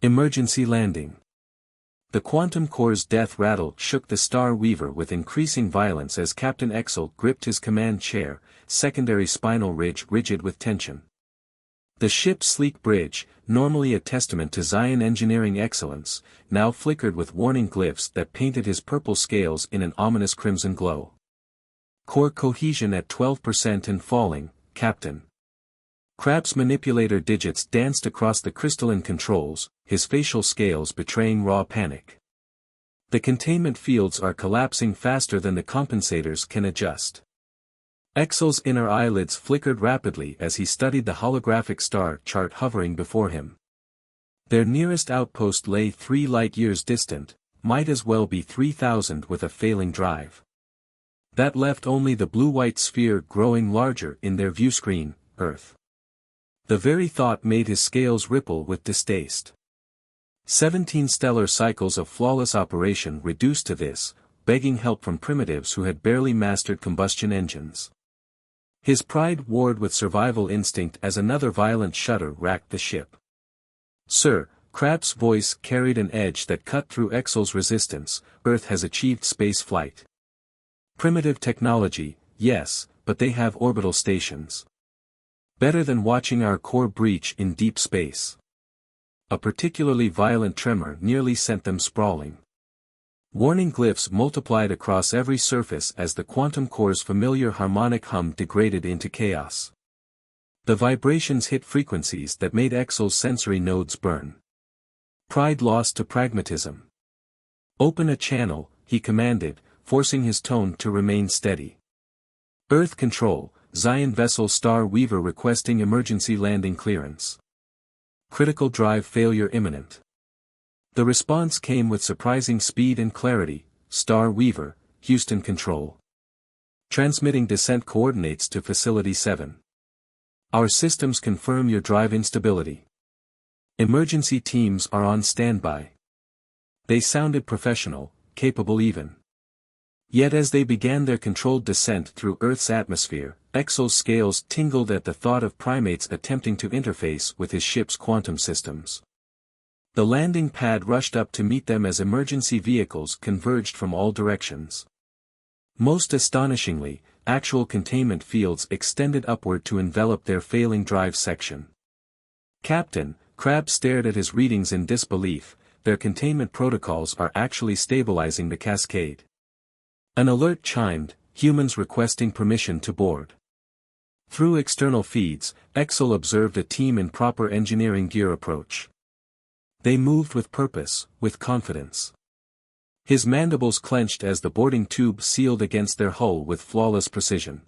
Emergency landing. The quantum core's death rattle shook the Star Weaver with increasing violence as Captain Exel gripped his command chair, secondary spinal ridge rigid with tension. The ship's sleek bridge, normally a testament to Zion engineering excellence, now flickered with warning glyphs that painted his purple scales in an ominous crimson glow. Core cohesion at 12% and falling, Captain. Crab's manipulator digits danced across the crystalline controls, his facial scales betraying raw panic. The containment fields are collapsing faster than the compensators can adjust. Exel's inner eyelids flickered rapidly as he studied the holographic star chart hovering before him. Their nearest outpost lay 3 light-years distant, might as well be 3,000 with a failing drive. That left only the blue-white sphere growing larger in their viewscreen, Earth. The very thought made his scales ripple with distaste. 17 stellar cycles of flawless operation reduced to this, begging help from primitives who had barely mastered combustion engines. His pride warred with survival instinct as another violent shudder racked the ship. "Sir," Crab's voice carried an edge that cut through Exel's resistance, "Earth has achieved space flight. Primitive technology, yes, but they have orbital stations. Better than watching our core breach in deep space." A particularly violent tremor nearly sent them sprawling. Warning glyphs multiplied across every surface as the quantum core's familiar harmonic hum degraded into chaos. The vibrations hit frequencies that made Exel's sensory nodes burn. Pride lost to pragmatism. "Open a channel," he commanded, forcing his tone to remain steady. "Earth Control, Zion vessel Star Weaver requesting emergency landing clearance. Critical drive failure imminent." The response came with surprising speed and clarity. "Star Weaver, Houston Control. Transmitting descent coordinates to Facility 7. Our systems confirm your drive instability. Emergency teams are on standby." They sounded professional, capable even. Yet as they began their controlled descent through Earth's atmosphere, Exel's scales tingled at the thought of primates attempting to interface with his ship's quantum systems. The landing pad rushed up to meet them as emergency vehicles converged from all directions. Most astonishingly, actual containment fields extended upward to envelop their failing drive section. "Captain," Crab stared at his readings in disbelief, "their containment protocols are actually stabilizing the cascade." An alert chimed, "Humans requesting permission to board." Through external feeds, Exel observed a team in proper engineering gear approach. They moved with purpose, with confidence. His mandibles clenched as the boarding tube sealed against their hull with flawless precision.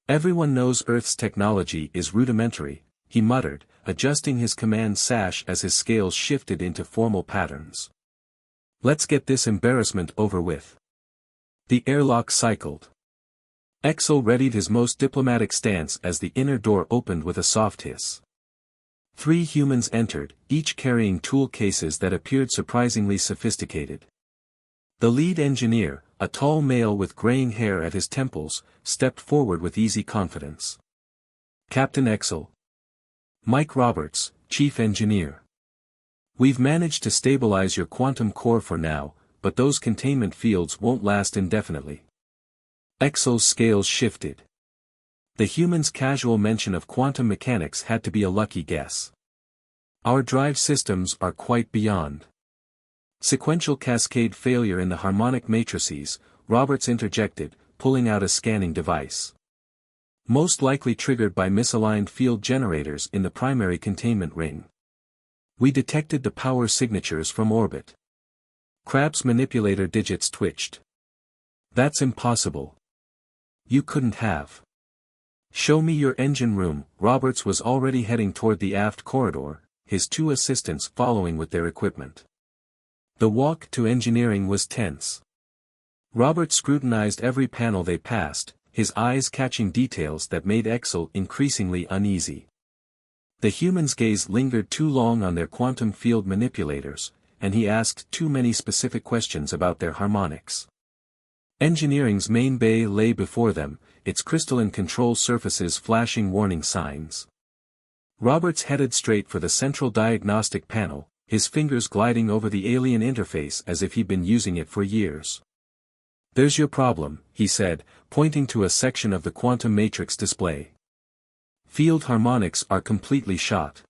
"Everyone knows Earth's technology is rudimentary," he muttered, adjusting his command sash as his scales shifted into formal patterns. "Let's get this embarrassment over with." The airlock cycled. Exel readied his most diplomatic stance as the inner door opened with a soft hiss. 3 humans entered, each carrying tool cases that appeared surprisingly sophisticated. The lead engineer, a tall male with graying hair at his temples, stepped forward with easy confidence. "Captain Exel. Mike Roberts, Chief Engineer. We've managed to stabilize your quantum core for now, but those containment fields won't last indefinitely." Exel's scales shifted. The human's casual mention of quantum mechanics had to be a lucky guess. "Our drive systems are quite beyond." "Sequential cascade failure in the harmonic matrices," Roberts interjected, pulling out a scanning device. "Most likely triggered by misaligned field generators in the primary containment ring. We detected the power signatures from orbit." Crab's manipulator digits twitched. "That's impossible. You couldn't have." "Show me your engine room." Roberts was already heading toward the aft corridor, his 2 assistants following with their equipment. The walk to engineering was tense. Roberts scrutinized every panel they passed, his eyes catching details that made Exel increasingly uneasy. The human's gaze lingered too long on their quantum field manipulators, and he asked too many specific questions about their harmonics. Engineering's main bay lay before them, its crystalline control surfaces flashing warning signs. Roberts headed straight for the central diagnostic panel, his fingers gliding over the alien interface as if he'd been using it for years. "There's your problem," he said, pointing to a section of the quantum matrix display. "Field harmonics are completely shot.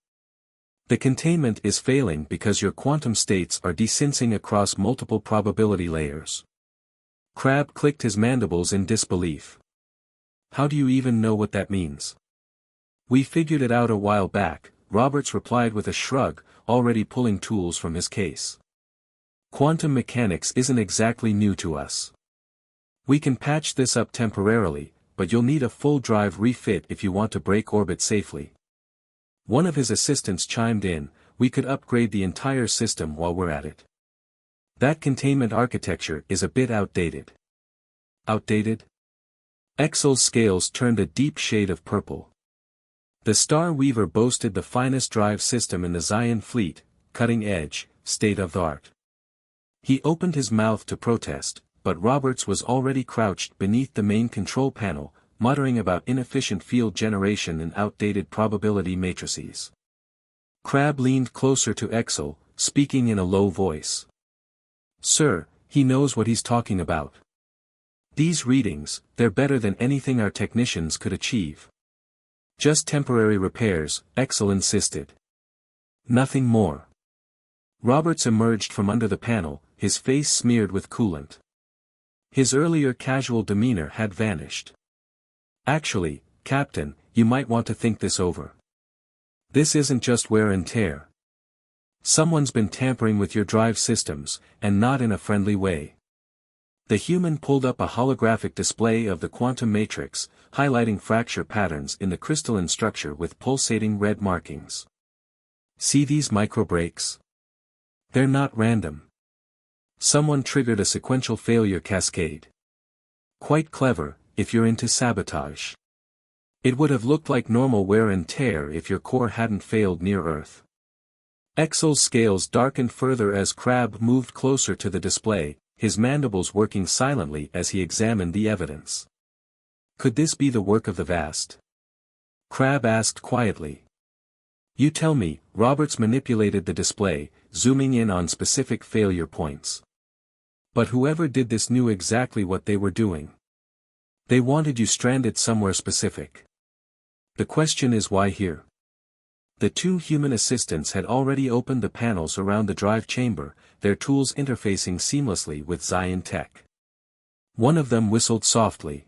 The containment is failing because your quantum states are desensing across multiple probability layers." Crab clicked his mandibles in disbelief. "How do you even know what that means?" "We figured it out a while back," Roberts replied with a shrug, already pulling tools from his case. "Quantum mechanics isn't exactly new to us. We can patch this up temporarily, but you'll need a full drive refit if you want to break orbit safely." One of his assistants chimed in, "We could upgrade the entire system while we're at it. That containment architecture is a bit outdated." "Outdated?" Exel's scales turned a deep shade of purple. The Star Weaver boasted the finest drive system in the Zion fleet, cutting edge, state-of-the-art. He opened his mouth to protest, but Roberts was already crouched beneath the main control panel, muttering about inefficient field generation and outdated probability matrices. Crab leaned closer to Exel, speaking in a low voice. "Sir, he knows what he's talking about. These readings, they're better than anything our technicians could achieve." "Just temporary repairs," Exel insisted. "Nothing more." Roberts emerged from under the panel, his face smeared with coolant. His earlier casual demeanor had vanished. "Actually, Captain, you might want to think this over. This isn't just wear and tear. Someone's been tampering with your drive systems, and not in a friendly way." The human pulled up a holographic display of the quantum matrix, highlighting fracture patterns in the crystalline structure with pulsating red markings. "See these microbreaks? They're not random. Someone triggered a sequential failure cascade. Quite clever, if you're into sabotage. It would have looked like normal wear and tear if your core hadn't failed near Earth." Exel's scales darkened further as Crab moved closer to the display, his mandibles working silently as he examined the evidence. "Could this be the work of the Vast?" Crab asked quietly. "You tell me." Roberts manipulated the display, zooming in on specific failure points. "But whoever did this knew exactly what they were doing. They wanted you stranded somewhere specific. The question is, why here?" The two human assistants had already opened the panels around the drive chamber, their tools interfacing seamlessly with Zion tech. One of them whistled softly.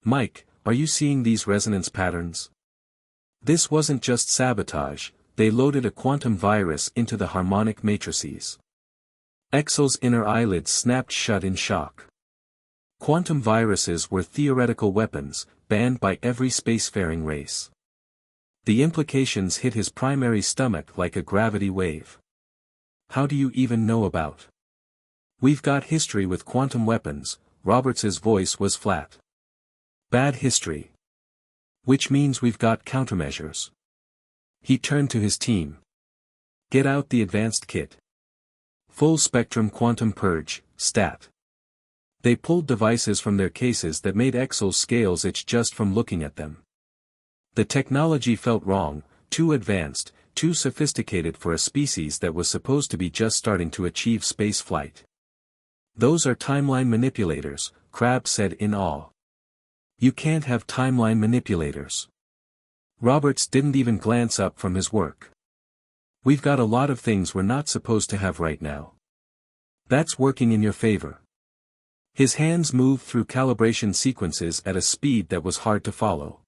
"Mike, are you seeing these resonance patterns? This wasn't just sabotage, they loaded a quantum virus into the harmonic matrices." Exel's inner eyelids snapped shut in shock. Quantum viruses were theoretical weapons, banned by every spacefaring race. The implications hit his primary stomach like a gravity wave. "How do you even know about?" "We've got history with quantum weapons," Roberts's voice was flat. "Bad history. Which means we've got countermeasures." He turned to his team. "Get out the advanced kit. Full spectrum quantum purge, stat." They pulled devices from their cases that made Exel's scales itch just from looking at them. The technology felt wrong, too advanced, too sophisticated for a species that was supposed to be just starting to achieve space flight. "Those are timeline manipulators," Crab said in awe. "You can't have timeline manipulators." Roberts didn't even glance up from his work. "We've got a lot of things we're not supposed to have right now. That's working in your favor." His hands moved through calibration sequences at a speed that was hard to follow.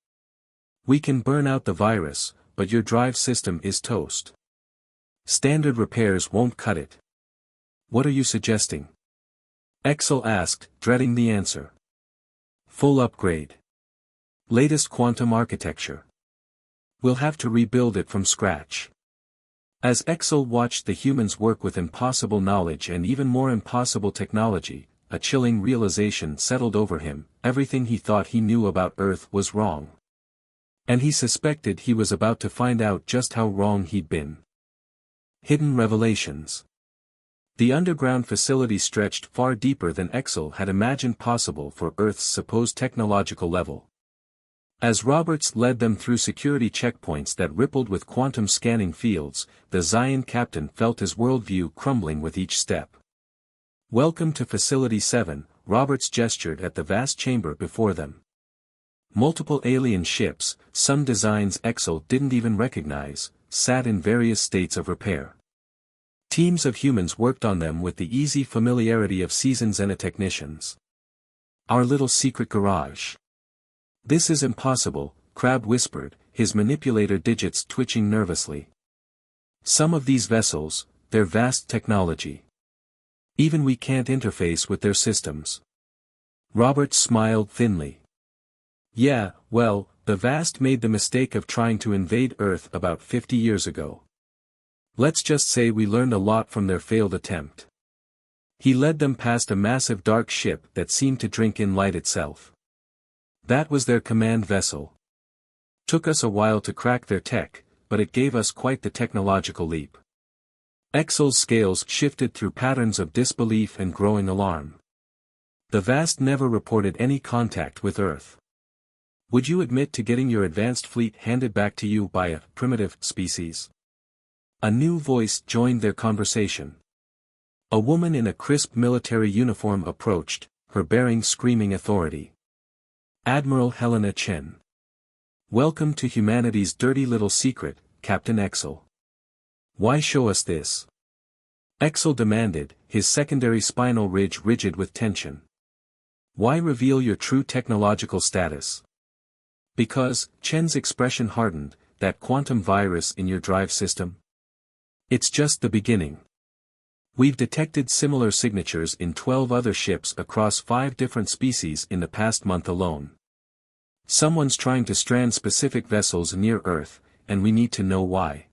"We can burn out the virus, but your drive system is toast. Standard repairs won't cut it." "What are you suggesting?" Exel asked, dreading the answer. "Full upgrade. Latest quantum architecture. We'll have to rebuild it from scratch." As Exel watched the humans work with impossible knowledge and even more impossible technology, a chilling realization settled over him: everything he thought he knew about Earth was wrong. And he suspected he was about to find out just how wrong he'd been. Hidden revelations. The underground facility stretched far deeper than Exel had imagined possible for Earth's supposed technological level. As Roberts led them through security checkpoints that rippled with quantum scanning fields, the Zion captain felt his worldview crumbling with each step. "Welcome to Facility 7, Roberts gestured at the vast chamber before them. Multiple alien ships, some designs Exel didn't even recognize, sat in various states of repair. Teams of humans worked on them with the easy familiarity of seasoned xenotechnicians. "Our little secret garage. This is impossible," Crab whispered, his manipulator digits twitching nervously. "Some of these vessels, their vast technology. Even we can't interface with their systems." Roberts smiled thinly. "Yeah, well, the Vast made the mistake of trying to invade Earth about 50 years ago. Let's just say we learned a lot from their failed attempt." He led them past a massive dark ship that seemed to drink in light itself. "That was their command vessel. Took us a while to crack their tech, but it gave us quite the technological leap." Exel's scales shifted through patterns of disbelief and growing alarm. "The Vast never reported any contact with Earth. Would you admit to getting your advanced fleet handed back to you by a primitive species?" A new voice joined their conversation. A woman in a crisp military uniform approached, her bearing screaming authority. "Admiral Helena Chen. Welcome to humanity's dirty little secret, Captain Exel. Why show us this?" Exel demanded, his secondary spinal ridge rigid with tension. "Why reveal your true technological status?" "Because," Chen's expression hardened, "that quantum virus in your drive system? It's just the beginning. We've detected similar signatures in 12 other ships across 5 different species in the past month alone. Someone's trying to strand specific vessels near Earth, and we need to know why."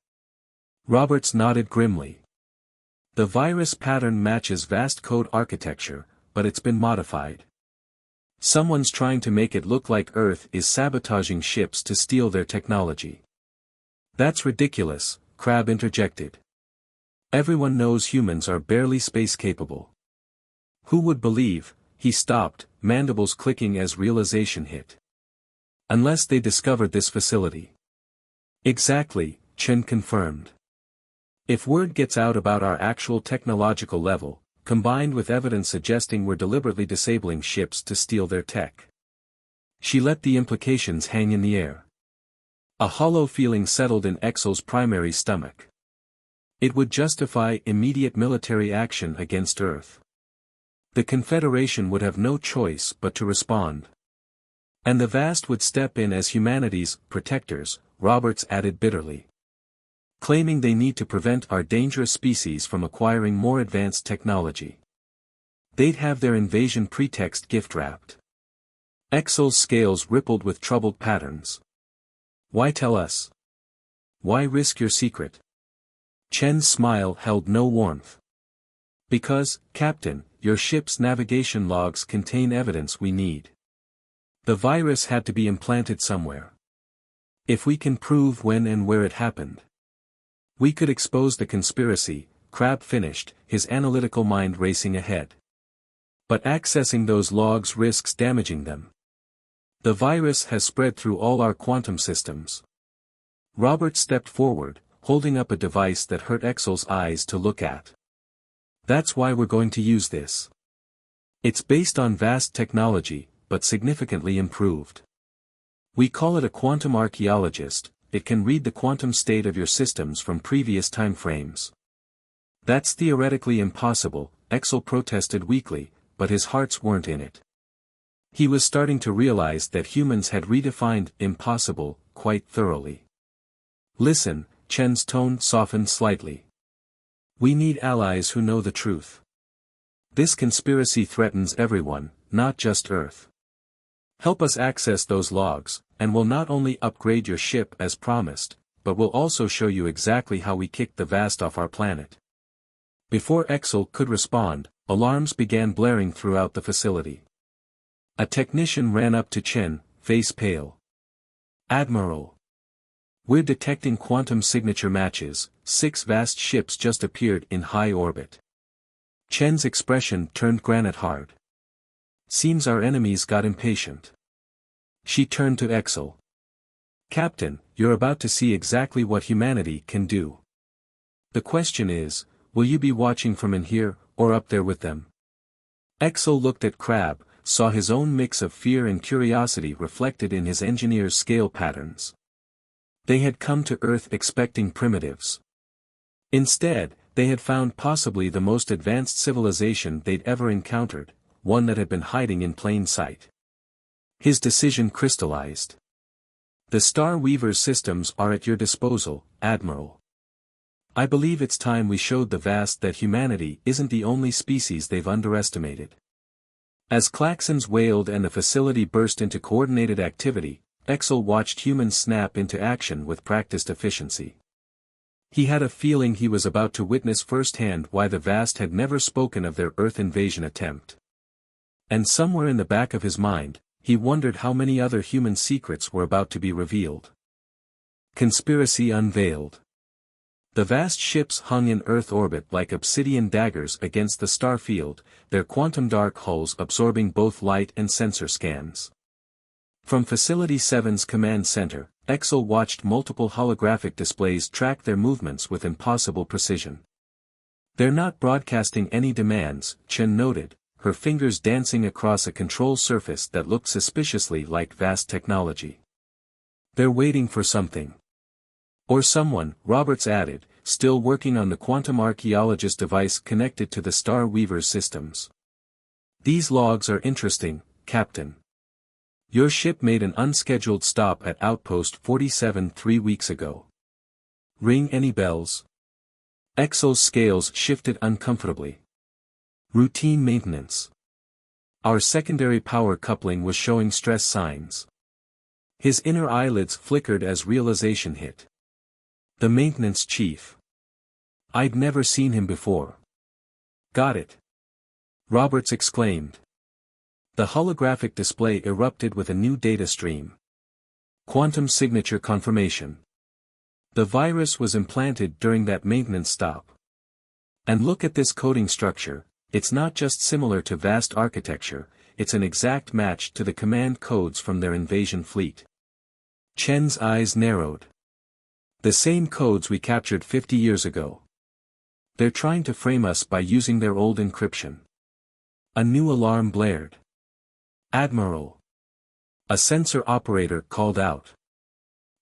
Roberts nodded grimly. "The virus pattern matches vast code architecture, but it's been modified. Someone's trying to make it look like Earth is sabotaging ships to steal their technology." "That's ridiculous," Crab interjected. "Everyone knows humans are barely space-capable." "Who would believe?" He stopped, mandibles clicking as realization hit. "Unless they discovered this facility." "Exactly," Chen confirmed. "If word gets out about our actual technological level, combined with evidence suggesting we're deliberately disabling ships to steal their tech." She let the implications hang in the air. A hollow feeling settled in Exel's primary stomach. It would justify immediate military action against Earth. The Confederation would have no choice but to respond. And the Vast would step in as humanity's protectors, Roberts added bitterly. "Claiming they need to prevent our dangerous species from acquiring more advanced technology. They'd have their invasion pretext gift-wrapped." Exel's scales rippled with troubled patterns. "Why tell us? Why risk your secret?" Chen's smile held no warmth. "Because, Captain, your ship's navigation logs contain evidence we need. The virus had to be implanted somewhere. If we can prove when and where it happened, we could expose the conspiracy," Crab finished, his analytical mind racing ahead. "But accessing those logs risks damaging them. The virus has spread through all our quantum systems." Robert stepped forward, holding up a device that hurt Exel's eyes to look at. "That's why we're going to use this. It's based on vast technology, but significantly improved. We call it a quantum archaeologist. It can read the quantum state of your systems from previous time frames." "That's theoretically impossible," Exel protested weakly, but his hearts weren't in it. He was starting to realize that humans had redefined impossible quite thoroughly. "Listen," Chen's tone softened slightly. "We need allies who know the truth. This conspiracy threatens everyone, not just Earth. Help us access those logs, and we'll not only upgrade your ship as promised, but we'll also show you exactly how we kicked the Vast off our planet." Before Exel could respond, alarms began blaring throughout the facility. A technician ran up to Chen, face pale. "Admiral. We're detecting quantum signature matches. 6 vast ships just appeared in high orbit." Chen's expression turned granite hard. "Seems our enemies got impatient. She turned to Exel. Captain, you're about to see exactly what humanity can do. The question is, will you be watching from in here, or up there with them? Exel looked at Crab, saw his own mix of fear and curiosity reflected in his engineer's scale patterns. They had come to Earth expecting primitives. Instead, they had found possibly the most advanced civilization they'd ever encountered, one that had been hiding in plain sight. His decision crystallized. The Star Weaver's systems are at your disposal, Admiral. I believe it's time we showed the vast that humanity isn't the only species they've underestimated. As klaxons wailed and the facility burst into coordinated activity, Exel watched humans snap into action with practiced efficiency. He had a feeling he was about to witness firsthand why the vast had never spoken of their Earth invasion attempt. And somewhere in the back of his mind, he wondered how many other human secrets were about to be revealed. Conspiracy unveiled. The vast ships hung in Earth orbit like obsidian daggers against the star field, their quantum dark hulls absorbing both light and sensor scans. From Facility 7's command center, Exel watched multiple holographic displays track their movements with impossible precision. They're not broadcasting any demands, Chen noted, her fingers dancing across a control surface that looked suspiciously like vast technology. They're waiting for something. Or someone, Roberts added, still working on the quantum archaeologist device connected to the Star Weaver's systems. These logs are interesting, Captain. Your ship made an unscheduled stop at Outpost 47 3 weeks ago. Ring any bells? Exel's scales shifted uncomfortably. Routine maintenance. Our secondary power coupling was showing stress signs. His inner eyelids flickered as realization hit. The maintenance chief. I'd never seen him before. Got it. Roberts exclaimed. The holographic display erupted with a new data stream. Quantum signature confirmation. The virus was implanted during that maintenance stop. And look at this coding structure, it's not just similar to vast architecture, it's an exact match to the command codes from their invasion fleet. Chen's eyes narrowed. The same codes we captured 50 years ago. They're trying to frame us by using their old encryption. A new alarm blared. Admiral. A sensor operator called out.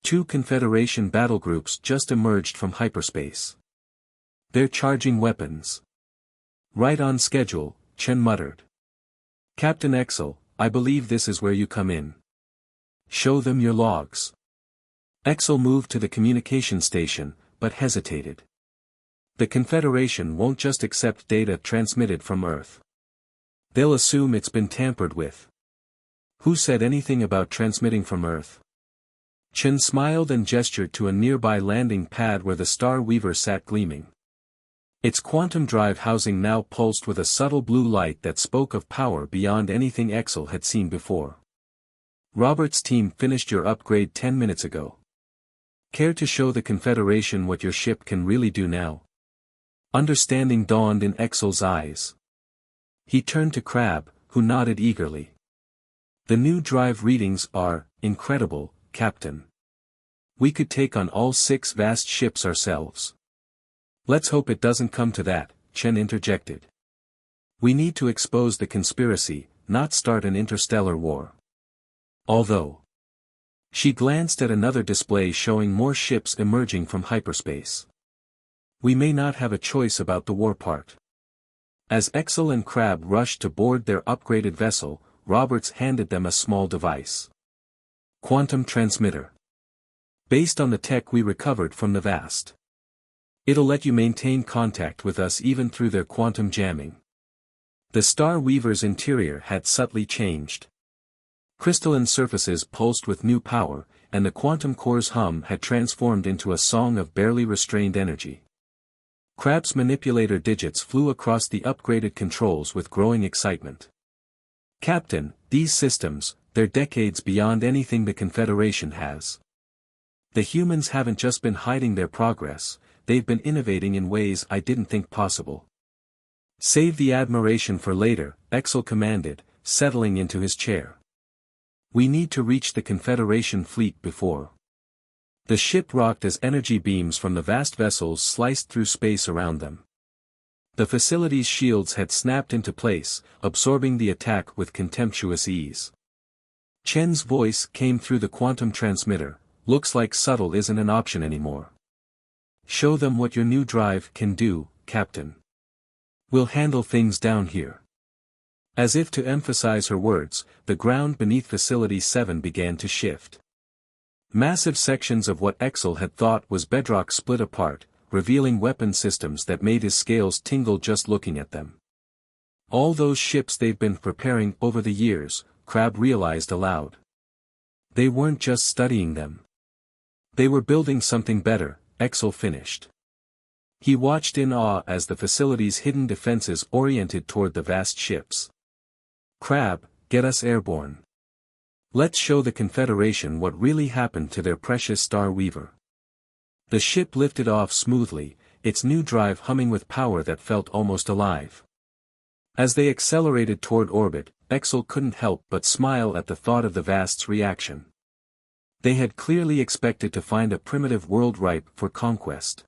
2 Confederation battlegroups just emerged from hyperspace. They're charging weapons. Right on schedule, Chen muttered. Captain Exel, I believe this is where you come in. Show them your logs. Exel moved to the communication station, but hesitated. The Confederation won't just accept data transmitted from Earth. They'll assume it's been tampered with. Who said anything about transmitting from Earth? Chen smiled and gestured to a nearby landing pad where the Star Weaver sat gleaming. Its quantum drive housing now pulsed with a subtle blue light that spoke of power beyond anything Exel had seen before. Robert's team finished your upgrade 10 minutes ago. Care to show the Confederation what your ship can really do now? Understanding dawned in Exel's eyes. He turned to Crab, who nodded eagerly. The new drive readings are incredible, Captain. We could take on all 6 vast ships ourselves. Let's hope it doesn't come to that, Chen interjected. We need to expose the conspiracy, not start an interstellar war. Although. She glanced at another display showing more ships emerging from hyperspace. We may not have a choice about the war part. As Exel and Crab rushed to board their upgraded vessel, Roberts handed them a small device. Quantum transmitter. Based on the tech we recovered from the vast. It'll let you maintain contact with us even through their quantum jamming. The Star Weaver's interior had subtly changed. Crystalline surfaces pulsed with new power, and the quantum core's hum had transformed into a song of barely restrained energy. Crab's manipulator digits flew across the upgraded controls with growing excitement. Captain, these systems, they're decades beyond anything the Confederation has. The humans haven't just been hiding their progress, they've been innovating in ways I didn't think possible. Save the admiration for later, Exel commanded, settling into his chair. We need to reach the Confederation fleet before. The ship rocked as energy beams from the vast vessels sliced through space around them. The facility's shields had snapped into place, absorbing the attack with contemptuous ease. Chen's voice came through the quantum transmitter. Looks like subtle isn't an option anymore. Show them what your new drive can do, Captain. We'll handle things down here. As if to emphasize her words, the ground beneath Facility 7 began to shift. Massive sections of what Exel had thought was bedrock split apart, revealing weapon systems that made his scales tingle just looking at them. All those ships they've been preparing over the years, Crab realized aloud. They weren't just studying them. They were building something better, Exel finished. He watched in awe as the facility's hidden defenses oriented toward the vast ships. Crab, get us airborne. Let's show the Confederation what really happened to their precious Star Weaver. The ship lifted off smoothly, its new drive humming with power that felt almost alive. As they accelerated toward orbit, Exel couldn't help but smile at the thought of the Vast's reaction. They had clearly expected to find a primitive world ripe for conquest.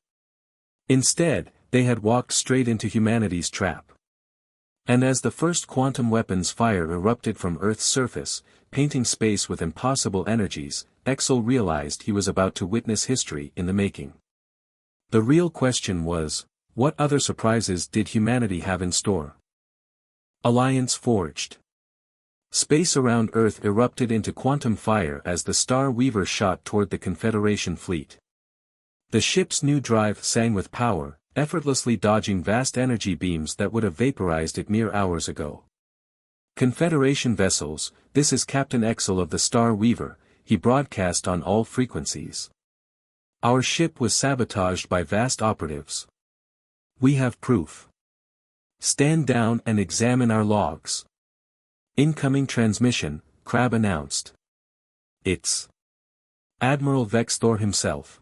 Instead, they had walked straight into humanity's trap. And as the first quantum weapons fire erupted from Earth's surface, painting space with impossible energies, Exel realized he was about to witness history in the making. The real question was, what other surprises did humanity have in store? Alliance forged. Space around Earth erupted into quantum fire as the Star Weaver shot toward the Confederation fleet. The ship's new drive sang with power, effortlessly dodging vast energy beams that would have vaporized it mere hours ago. Confederation vessels, this is Captain Exel of the Star Weaver, he broadcast on all frequencies. Our ship was sabotaged by vast operatives. We have proof. Stand down and examine our logs. Incoming transmission, Crab announced. It's Admiral Vexthor himself.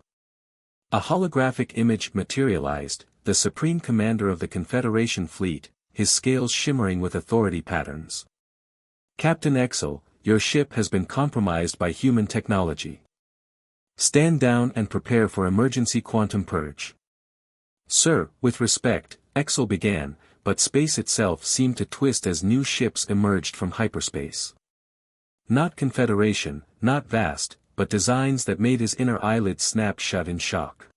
A holographic image materialized, the Supreme Commander of the Confederation fleet, his scales shimmering with authority patterns. Captain Exel, your ship has been compromised by human technology. Stand down and prepare for emergency quantum purge. Sir, with respect, Exel began, but space itself seemed to twist as new ships emerged from hyperspace. Not Confederation, not vast, but designs that made his inner eyelids snap shut in shock.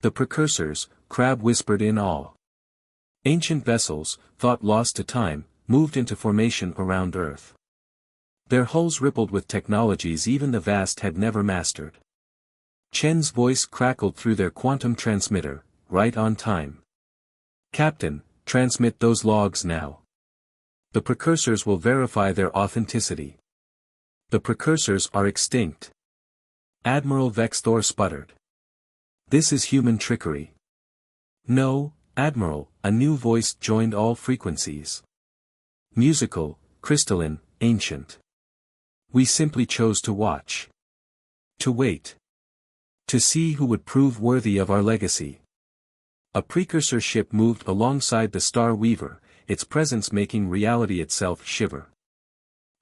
The precursors, Crab whispered in awe. Ancient vessels, thought lost to time, moved into formation around Earth. Their hulls rippled with technologies even the vast had never mastered. Chen's voice crackled through their quantum transmitter, right on time. Captain, transmit those logs now. The precursors will verify their authenticity. The precursors are extinct. Admiral Vexthor sputtered. This is human trickery. No, Admiral, a new voice joined all frequencies. Musical, crystalline, ancient. We simply chose to watch. To wait. To see who would prove worthy of our legacy. A precursor ship moved alongside the Star Weaver, its presence making reality itself shiver.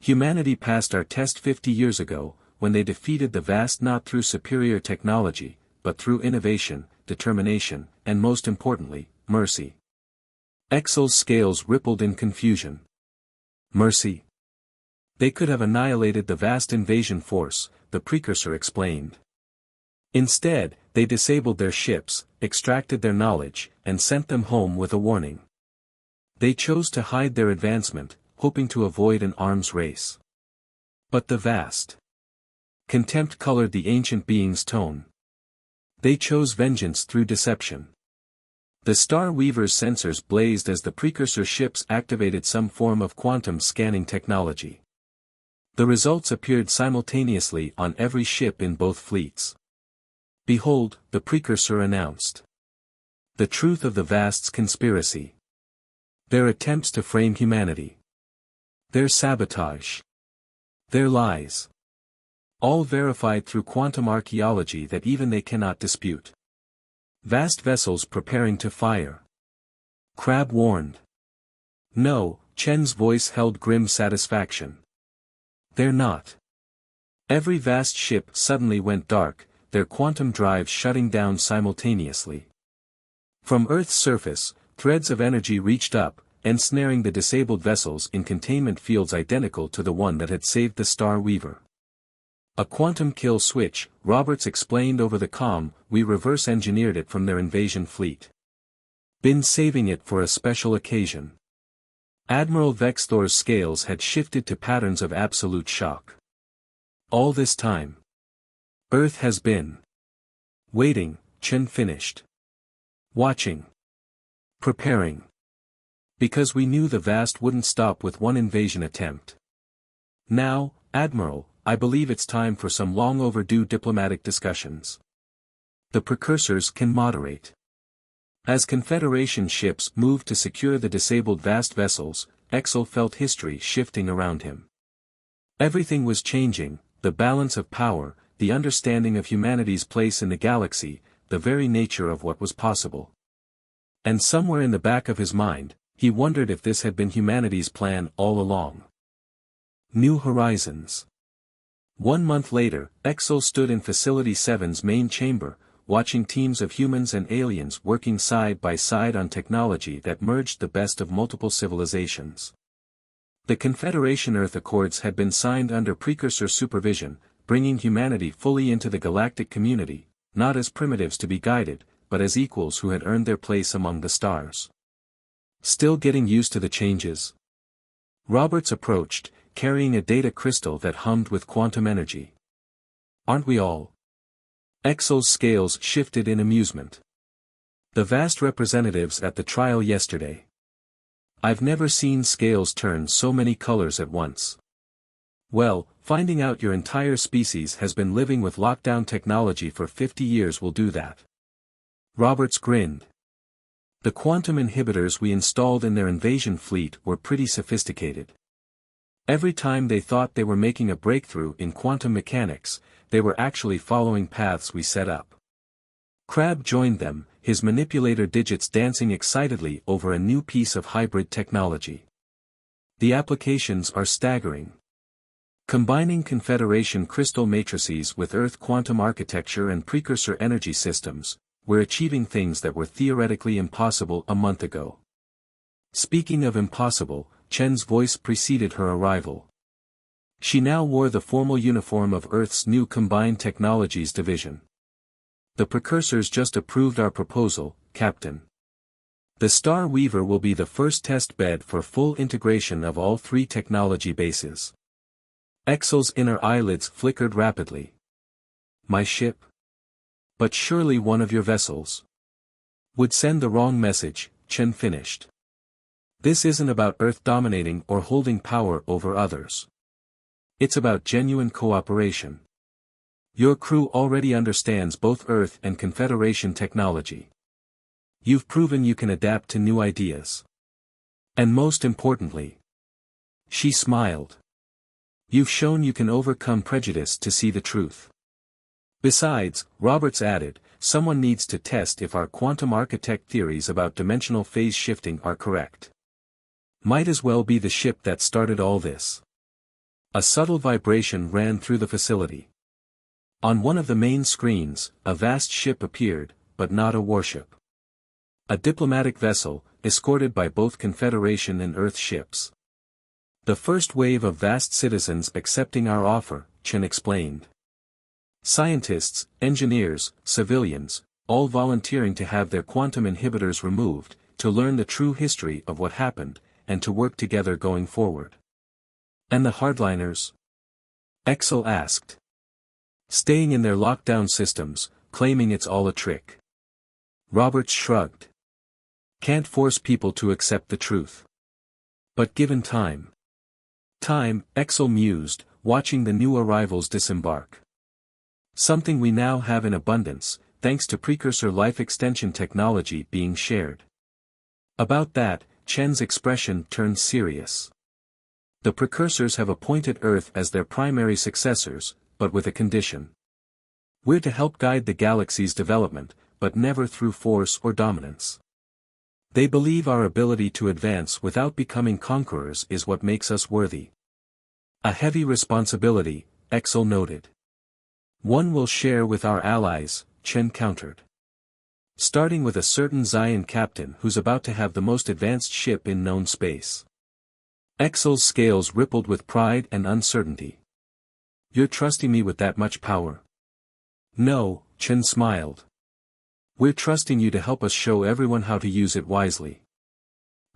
Humanity passed our test 50 years ago, when they defeated the vast not through superior technology, but through innovation, determination, and most importantly, mercy. Exel's scales rippled in confusion. Mercy. They could have annihilated the vast invasion force, the precursor explained. Instead, they disabled their ships, extracted their knowledge, and sent them home with a warning. They chose to hide their advancement, hoping to avoid an arms race. But the vast. Contempt colored the ancient being's tone. They chose vengeance through deception. The Star Weaver's sensors blazed as the precursor ships activated some form of quantum scanning technology. The results appeared simultaneously on every ship in both fleets. Behold, the precursor announced. The truth of the Vast's conspiracy. Their attempts to frame humanity. Their sabotage. Their lies. All verified through quantum archaeology that even they cannot dispute. Vast vessels preparing to fire. Crab warned. No, Chen's voice held grim satisfaction. They're not. Every vast ship suddenly went dark, their quantum drives shutting down simultaneously. From Earth's surface, threads of energy reached up, ensnaring the disabled vessels in containment fields identical to the one that had saved the Star Weaver. A quantum kill switch, Roberts explained over the comm, we reverse engineered it from their invasion fleet. Been saving it for a special occasion. Admiral Vexthor's scales had shifted to patterns of absolute shock. All this time, Earth has been waiting, Chen finished. Watching. Preparing. Because we knew the vast wouldn't stop with one invasion attempt. Now, Admiral, I believe it's time for some long overdue diplomatic discussions. The precursors can moderate. As Confederation ships moved to secure the disabled vast vessels, Exel felt history shifting around him. Everything was changing, the balance of power, the understanding of humanity's place in the galaxy, the very nature of what was possible. And somewhere in the back of his mind, he wondered if this had been humanity's plan all along. New Horizons. 1 month later, Exel stood in Facility 7's main chamber, watching teams of humans and aliens working side by side on technology that merged the best of multiple civilizations. The Confederation Earth Accords had been signed under precursor supervision, bringing humanity fully into the galactic community, not as primitives to be guided, but as equals who had earned their place among the stars. Still getting used to the changes? Roberts approached, carrying a data crystal that hummed with quantum energy. Aren't we all? Exel's scales shifted in amusement. The vast representatives at the trial yesterday. I've never seen scales turn so many colors at once. Well, finding out your entire species has been living with lockdown technology for 50 years will do that. Roberts grinned. The quantum inhibitors we installed in their invasion fleet were pretty sophisticated. Every time they thought they were making a breakthrough in quantum mechanics, they were actually following paths we set up. Crab joined them, his manipulator digits dancing excitedly over a new piece of hybrid technology. The applications are staggering. Combining Confederation crystal matrices with Earth quantum architecture and precursor energy systems, we're achieving things that were theoretically impossible a month ago. Speaking of impossible, Chen's voice preceded her arrival. She now wore the formal uniform of Earth's new Combined Technologies Division. The precursors just approved our proposal, Captain. The Star Weaver will be the first test bed for full integration of all 3 technology bases. Exel's inner eyelids flickered rapidly. My ship? But surely one of your vessels would send the wrong message, Chen finished. This isn't about Earth dominating or holding power over others. It's about genuine cooperation. Your crew already understands both Earth and Confederation technology. You've proven you can adapt to new ideas. And most importantly, she smiled. You've shown you can overcome prejudice to see the truth. Besides, Roberts added, someone needs to test if our quantum architect theories about dimensional phase shifting are correct. Might as well be the ship that started all this. A subtle vibration ran through the facility. On one of the main screens, a vast ship appeared, but not a warship. A diplomatic vessel, escorted by both Confederation and Earth ships. The first wave of vast citizens accepting our offer, Chen explained. Scientists, engineers, civilians, all volunteering to have their quantum inhibitors removed, to learn the true history of what happened, and to work together going forward. And the hardliners? Exel asked. Staying in their lockdown systems, claiming it's all a trick. Roberts shrugged. Can't force people to accept the truth. But given time. Time, Exel mused, watching the new arrivals disembark. Something we now have in abundance, thanks to precursor life extension technology being shared. About that, Chen's expression turned serious. The precursors have appointed Earth as their primary successors, but with a condition. We're to help guide the galaxy's development, but never through force or dominance. They believe our ability to advance without becoming conquerors is what makes us worthy. A heavy responsibility, Exel noted. One we'll share with our allies, Chen countered. Starting with a certain Zion captain who's about to have the most advanced ship in known space. Exel's scales rippled with pride and uncertainty. You're trusting me with that much power? No, Chen smiled. We're trusting you to help us show everyone how to use it wisely.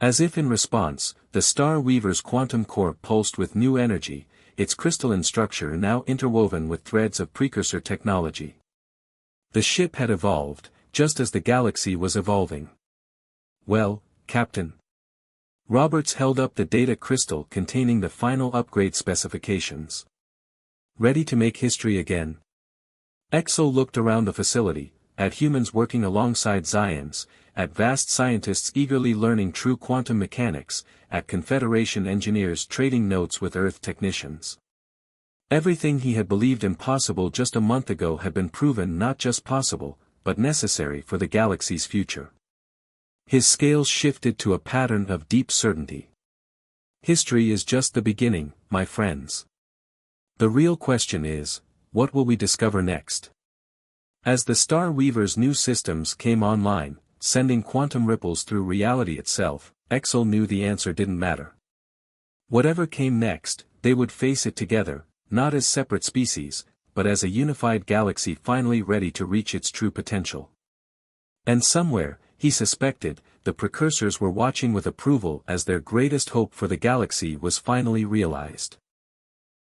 As if in response, the Star Weaver's quantum core pulsed with new energy, its crystalline structure now interwoven with threads of precursor technology. The ship had evolved, just as the galaxy was evolving. Well, Captain. Roberts held up the data crystal containing the final upgrade specifications. Ready to make history again? Exel looked around the facility, at humans working alongside Zions, at vast scientists eagerly learning true quantum mechanics, at Confederation engineers trading notes with Earth technicians. Everything he had believed impossible just a month ago had been proven not just possible, but necessary for the galaxy's future. His scales shifted to a pattern of deep certainty. History is just the beginning, my friends. The real question is, what will we discover next? As the Star Weaver's new systems came online, sending quantum ripples through reality itself, Exel knew the answer didn't matter. Whatever came next, they would face it together, not as separate species, but as a unified galaxy finally ready to reach its true potential. And somewhere, he suspected, the precursors were watching with approval as their greatest hope for the galaxy was finally realized.